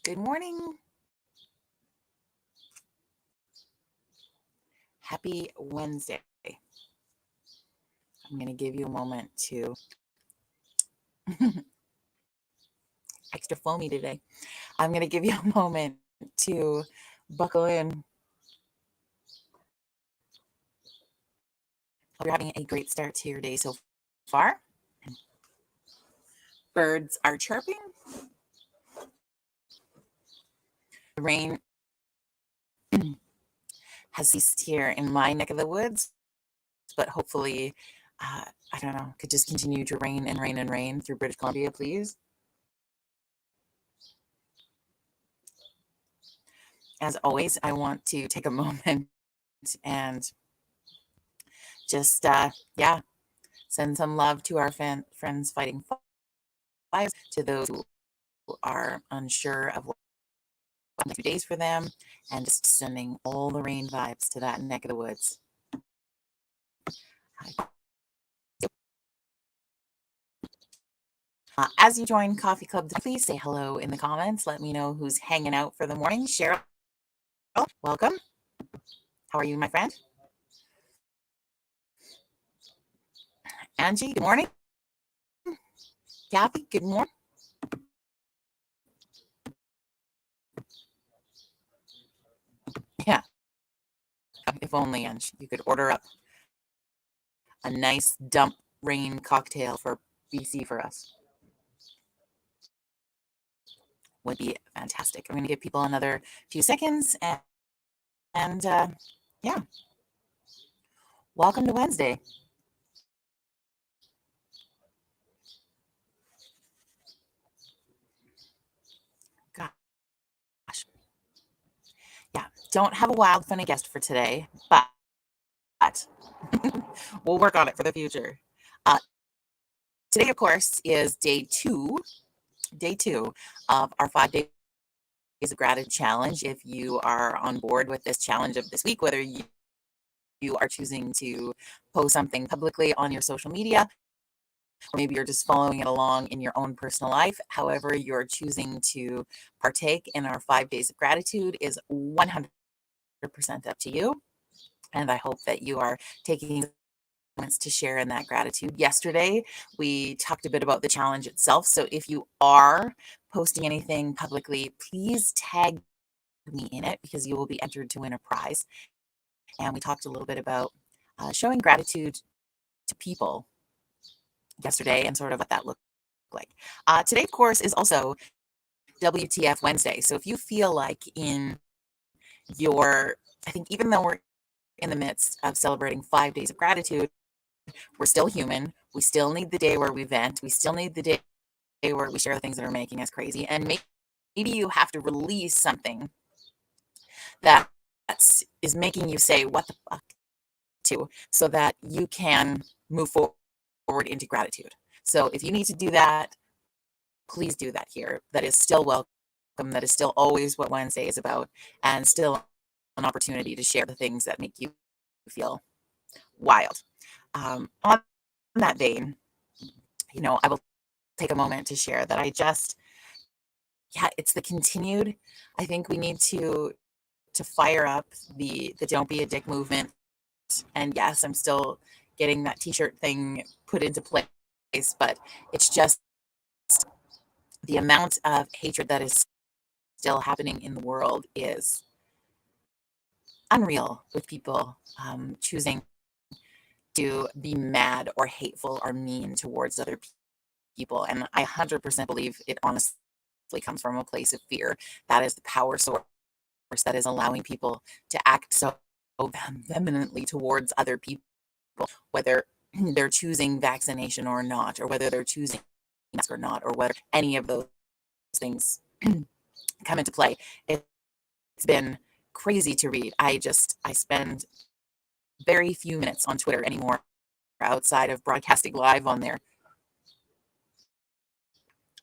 Good morning. Happy Wednesday. I'm going to give you a moment to extra foamy today. I'm going to give you a moment to buckle in. Hope you're having a great start to your day so far. Birds are chirping. The rain has ceased here in my neck of the woods, but hopefully, I don't know, could just continue to rain and rain and rain through British Columbia, please. As always, I want to take a moment and just, send some love to our friends fighting fires, to those who are unsure of what 2 days for them, and just sending all the rain vibes to that neck of the woods. As you join Coffee Club, please say hello in the comments. Let me know who's hanging out for the morning. Cheryl, welcome. How are you, my friend? Angie, good morning. Kathy, good morning. Yeah. If only, Angie, you could order up a nice dump rain cocktail for BC for us. Would be fantastic. I'm going to give people another few seconds and yeah. Welcome to Wednesday. Gosh. Yeah, don't have a wild, funny guest for today, but we'll work on it for the future. Today, of course, is day two of our 5 days of gratitude challenge. If you are on board with this challenge of this week, whether you are choosing to post something publicly on your social media, or maybe you're just following it along in your own personal life, however you're choosing to partake in our 5 days of gratitude is 100% up to you. And I hope that you are taking moments to share in that gratitude. Yesterday, we talked a bit about the challenge itself. So if you are posting anything publicly, please tag me in it because you will be entered to win a prize. And we talked a little bit about showing gratitude to people yesterday and sort of what that looked like. Today, of course, is also WTF Wednesday. So if you feel like I think even though we're in the midst of celebrating 5 days of gratitude, we're still human. We still need the day where we vent. We still need the day where we share the things that are making us crazy. And maybe you have to release something that is making you say, what the fuck, to, so that you can move forward into gratitude. So if you need to do that, please do that here. That is still welcome. That is still always what Wednesday is about, and still an opportunity to share the things that make you feel wild. On that vein, I will take a moment to share that it's the continued. I think we need to fire up the Don't Be a Dick movement. And yes, I'm still getting that t-shirt thing put into place, but it's just the amount of hatred that is still happening in the world is unreal, with people choosing to be mad or hateful or mean towards other people. And I 100% believe it honestly comes from a place of fear. That is the power source that is allowing people to act so vehemently towards other people, whether they're choosing vaccination or not, or whether they're choosing mask or not, or whether any of those things come into play. It's been crazy to read. I spend very few minutes on Twitter anymore outside of broadcasting live on there,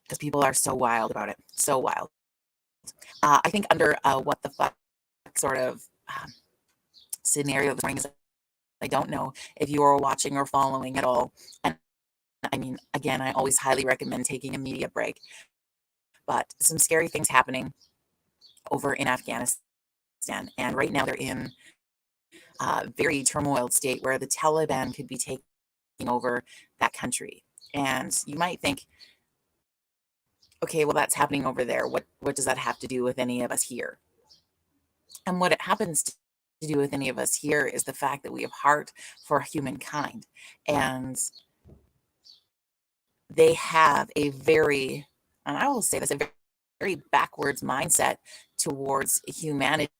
because people are so wild about it. So wild. I think under what the fuck sort of scenario this morning is, I don't know if you are watching or following at all. And I mean, again, I always highly recommend taking a media break. But some scary things happening over in Afghanistan. And right now they're in a very turmoiled state where the Taliban could be taking over that country. And you might think, okay, well, that's happening over there. What does that have to do with any of us here? And what it happens to do with any of us here is the fact that we have heart for humankind. And they have a very, and I will say this, a very backwards mindset towards humanity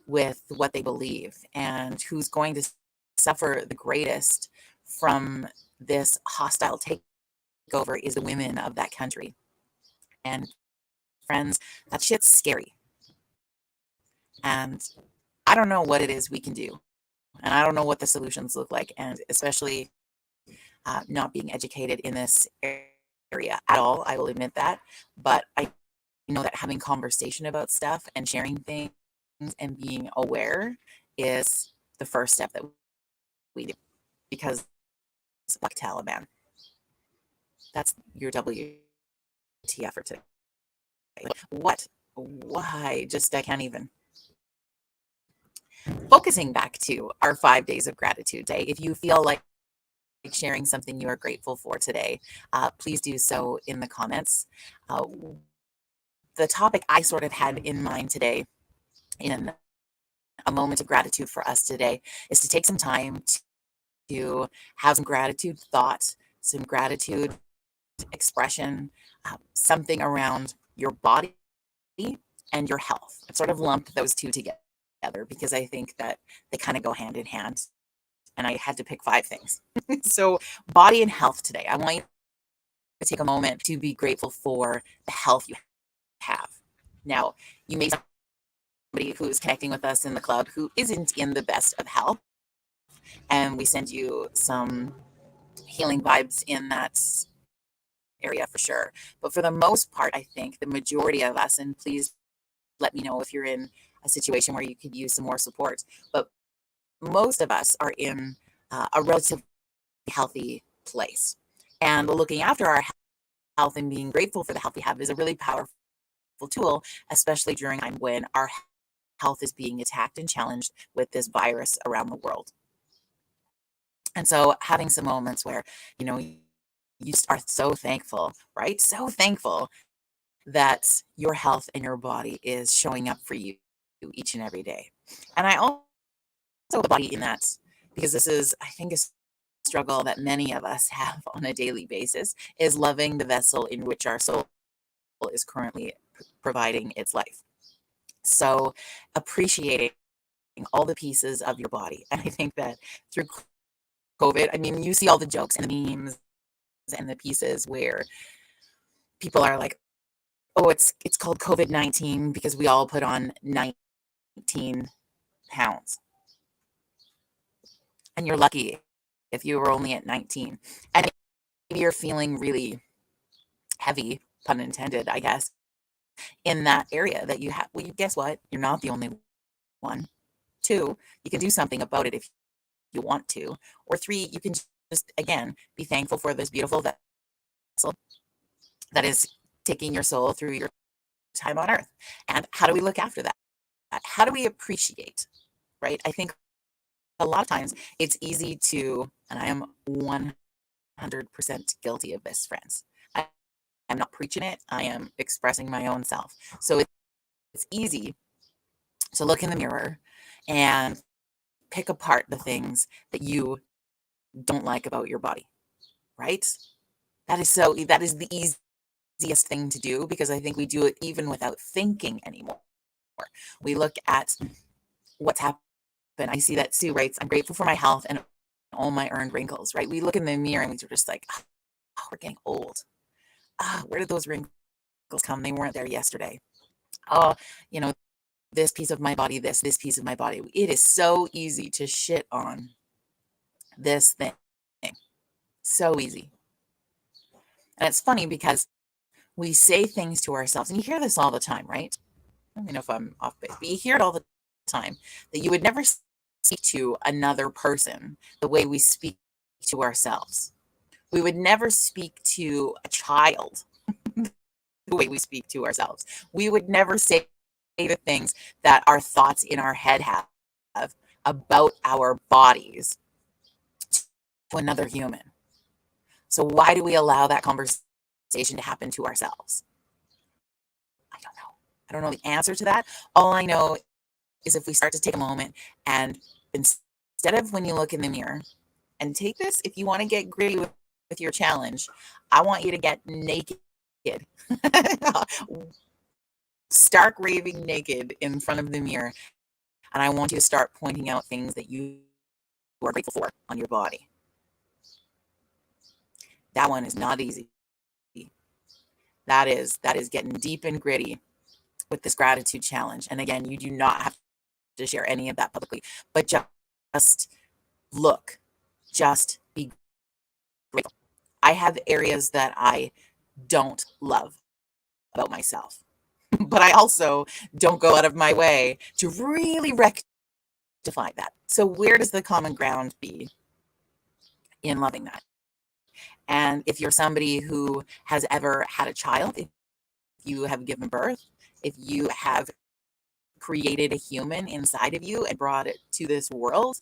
with what they believe. And who's going to suffer the greatest from this hostile takeover is the women of that country. And friends, that shit's scary. And I don't know what it is we can do. And I don't know what the solutions look like. And especially not being educated in this area at all, I will admit that. But I know that having conversation about stuff and sharing things and being aware is the first step that we do. Because like Taliban, that's your WTF for today. What? Why? Just I can't even. Focusing back to our 5 days of gratitude day, if you feel like sharing something you are grateful for today, please do so in the comments. The topic I sort of had in mind today, in a moment of gratitude for us today, is to take some time to have some gratitude thought, some gratitude expression, something around your body and your health. I've sort of lumped those two together because I think that they kind of go hand in hand. And I had to pick 5 things. So, body and health today. I want you to take a moment to be grateful for the health you have. Now, you may be somebody who's connecting with us in the club who isn't in the best of health, and we send you some healing vibes in that area for sure. But for the most part, I think the majority of us, and please let me know if you're in a situation where you could use some more support, but most of us are in a relatively healthy place. And looking after our health and being grateful for the health we have is a really powerful tool, especially during a time when our health is being attacked and challenged with this virus around the world. And so having some moments where, you are so thankful, right? So thankful that your health and your body is showing up for you each and every day. And I also the body in that, because this is, I think, a struggle that many of us have on a daily basis, is loving the vessel in which our soul is currently providing its life. So appreciating all the pieces of your body. And I think that through COVID, I mean, you see all the jokes and the memes and the pieces where people are like, oh, it's called COVID-19 because we all put on 19 pounds. And you're lucky if you were only at 19. And maybe you're feeling really heavy, pun intended, I guess, in that area that you have. Well, guess what? You're not the only one. 2, you can do something about it if you want to. Or 3, you can just, again, be thankful for this beautiful vessel that is taking your soul through your time on earth. And how do we look after that? How do we appreciate, right? I think a lot of times it's easy to, and I am 100% guilty of this, friends. I'm not preaching it. I am expressing my own self. So it's easy to look in the mirror and pick apart the things that you don't like about your body, right? That is the easiest thing to do, because I think we do it even without thinking anymore. We look at what's happened. I see that Sue writes, I'm grateful for my health and all my earned wrinkles, right? We look in the mirror and we're just like, oh, we're getting old. Where did those wrinkles come? They weren't there yesterday. Oh, this piece of my body, this piece of my body. It is so easy to shit on this thing. So easy. And it's funny because we say things to ourselves, and you hear this all the time, right? I don't know if I'm off base, but you hear it all the time, that you would never speak to another person the way we speak to ourselves. We would never speak to a child the way we speak to ourselves. We would never say the things that our thoughts in our head have about our bodies to another human. So why do we allow that conversation to happen to ourselves? I don't know. I don't know the answer to that. All I know is if we start to take a moment and instead of when you look in the mirror, and take this if you want to get gritty with your challenge, I want you to get naked. Stark raving naked in front of the mirror. And I want you to start pointing out things that you are grateful for on your body. That one is not easy. That is getting deep and gritty with this gratitude challenge. And again, you do not have to share any of that publicly, but just look, just be grateful. I have areas that I don't love about myself, but I also don't go out of my way to really rectify that. So where does the common ground be in loving that? And if you're somebody who has ever had a child, if you have given birth, if you have created a human inside of you and brought it to this world,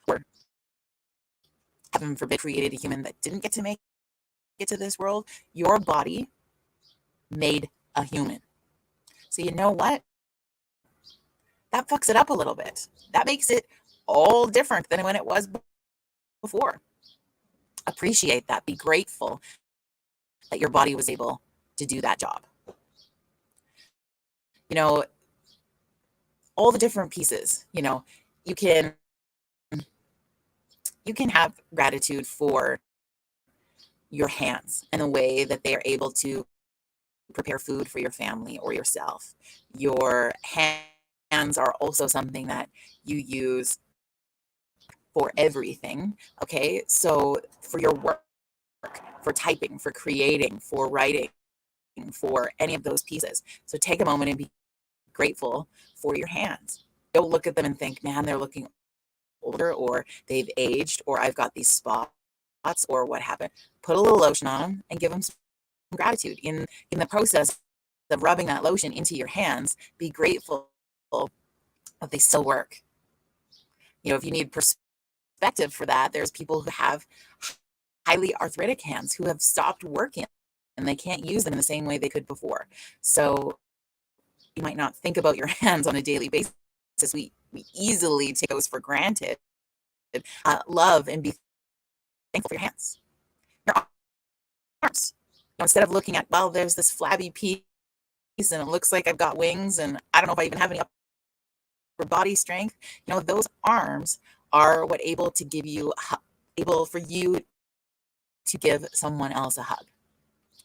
or heaven forbid, created a human that didn't get to make it to this world, your body made a human. So you know what? That fucks it up a little bit. That makes it all different than when it was before. Appreciate that. Be grateful that your body was able to do that job. You know, all the different pieces, you can have gratitude for your hands and the way that they are able to prepare food for your family or yourself. Your hands are also something that you use for everything. Okay, so for your work, for typing, for creating, for writing, for any of those pieces. So take a moment and be grateful for your hands. Don't look at them and think, man, they're looking older, or they've aged, or I've got these spots, or what happened. Put a little lotion on them and give them some gratitude. In the process of rubbing that lotion into your hands, be grateful that they still work. If you need perspective for that, there's people who have highly arthritic hands who have stopped working and they can't use them in the same way they could before. So you might not think about your hands on a daily basis. We easily take those for granted. Love and be thankful for your hands. Your arms. Instead of looking at, well, there's this flabby piece and it looks like I've got wings and I don't know if I even have any upper body strength. Those arms are what able for you to give someone else a hug.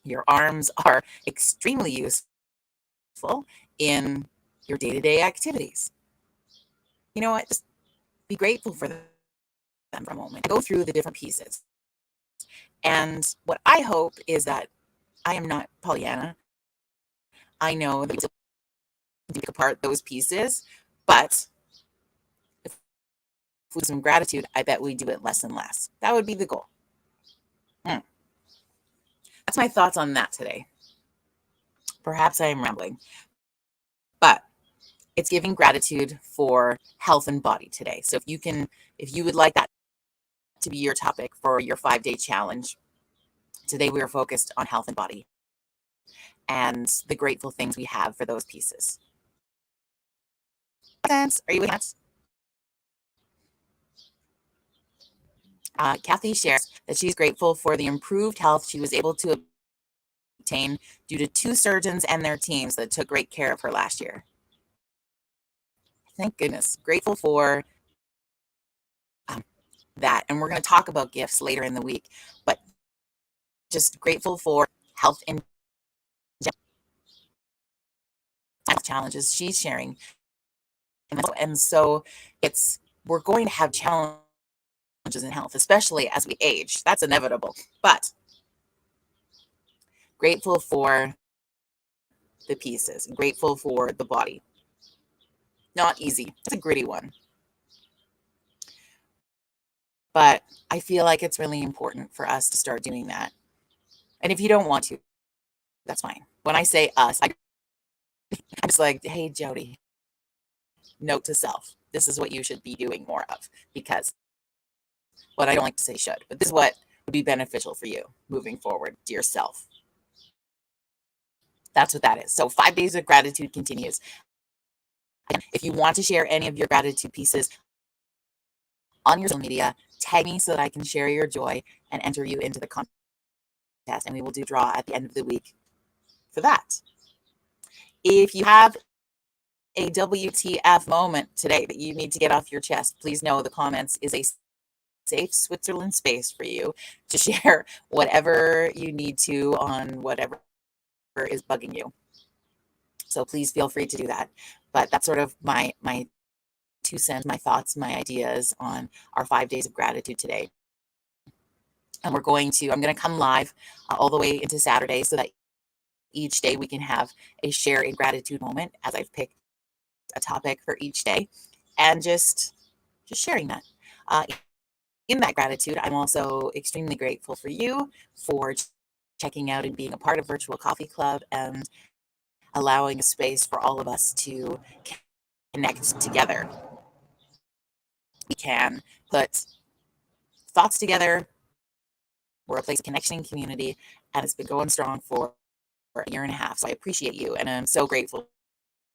Your arms are extremely useful in your day-to-day activities. You know what? Just be grateful for them for a moment. Go through the different pieces. And what I hope is that I am not Pollyanna. I know that we take apart those pieces, but if with some gratitude, I bet we do it less and less. That would be the goal. That's my thoughts on that today. Perhaps I am rambling, but it's giving gratitude for health and body today. So if you would like that to be your topic for your 5-day challenge, today we are focused on health and body and the grateful things we have for those pieces. Are you with us? Kathy shares that she's grateful for the improved health she was able to obtain due to 2 surgeons and their teams that took great care of her last year. Thank goodness. Grateful for that. And we're going to talk about gifts later in the week, but just grateful for health and challenges she's sharing. And so we're going to have challenges in health, especially as we age. That's inevitable. But grateful for the pieces, grateful for the body. Not easy. It's a gritty one. But I feel like it's really important for us to start doing that. And if you don't want to, that's fine. When I say us, I I'm just like, hey, Jody, note to self. This is what you should be doing more of because what I don't like to say should, but this is what would be beneficial for you moving forward to yourself. That's what that is. So 5 days of gratitude continues. If you want to share any of your gratitude pieces on your social media, tag me so that I can share your joy and enter you into the contest. And we will do a draw at the end of the week for that. If you have a WTF moment today that you need to get off your chest, please know the comments is a safe Switzerland space for you to share whatever you need to on whatever is bugging you. So please feel free to do that. But that's sort of my 2 cents, my thoughts, my ideas on our 5 days of gratitude today. And I'm going to come live all the way into Saturday so that each day we can have a share in gratitude moment as I've picked a topic for each day and just sharing that. In that gratitude, I'm also extremely grateful for you for checking out and being a part of Virtual Coffee Club and allowing a space for all of us to connect together. We can put thoughts together. We're a place of connection and community, and it's been going strong for a year and a half. So I appreciate you, and I'm so grateful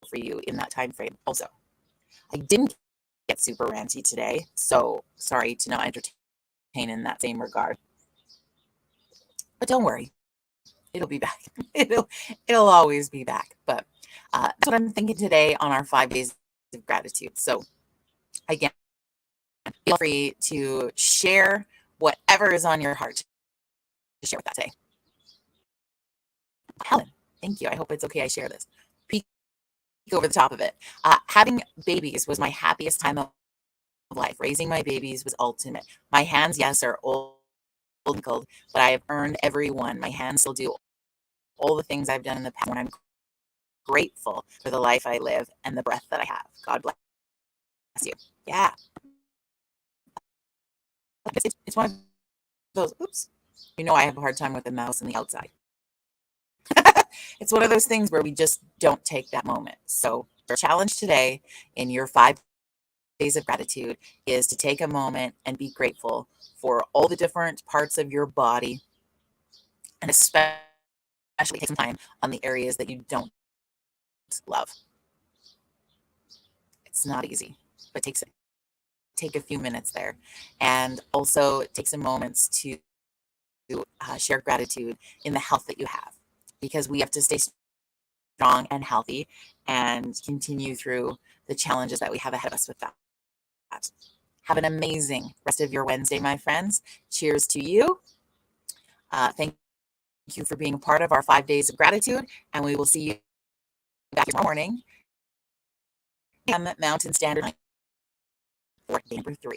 for you in that time frame. Also, I didn't get super ranty today, so sorry to not entertain in that same regard. But don't worry, it'll be back. It'll always be back. But that's what I'm thinking today on our 5 days of gratitude. So again, feel free to share whatever is on your heart to share with that today. Helen, thank you. I hope it's okay I share this. Peek over the top of it. Having babies was my happiest time of life. Raising my babies was ultimate. My hands, yes, are old and cold, but I have earned every one. My hands still do all the things I've done in the past. When I'm grateful for the life I live and the breath that I have. God bless you. Yeah. It's one of those, oops. I have a hard time with the mouse and the outside. It's one of those things where we just don't take that moment. So your challenge today in your 5 days of gratitude is to take a moment and be grateful for all the different parts of your body and especially take some time on the areas that you don't love. It's not easy, but take a few minutes there and also take some moments to share gratitude in the health that you have because we have to stay strong and healthy and continue through the challenges that we have ahead of us with that. Have an amazing rest of your Wednesday, my friends. Cheers to you. Thank you for being a part of our 5 days of gratitude, and we will see you back tomorrow morning. Mountain Standard Time for day number 3.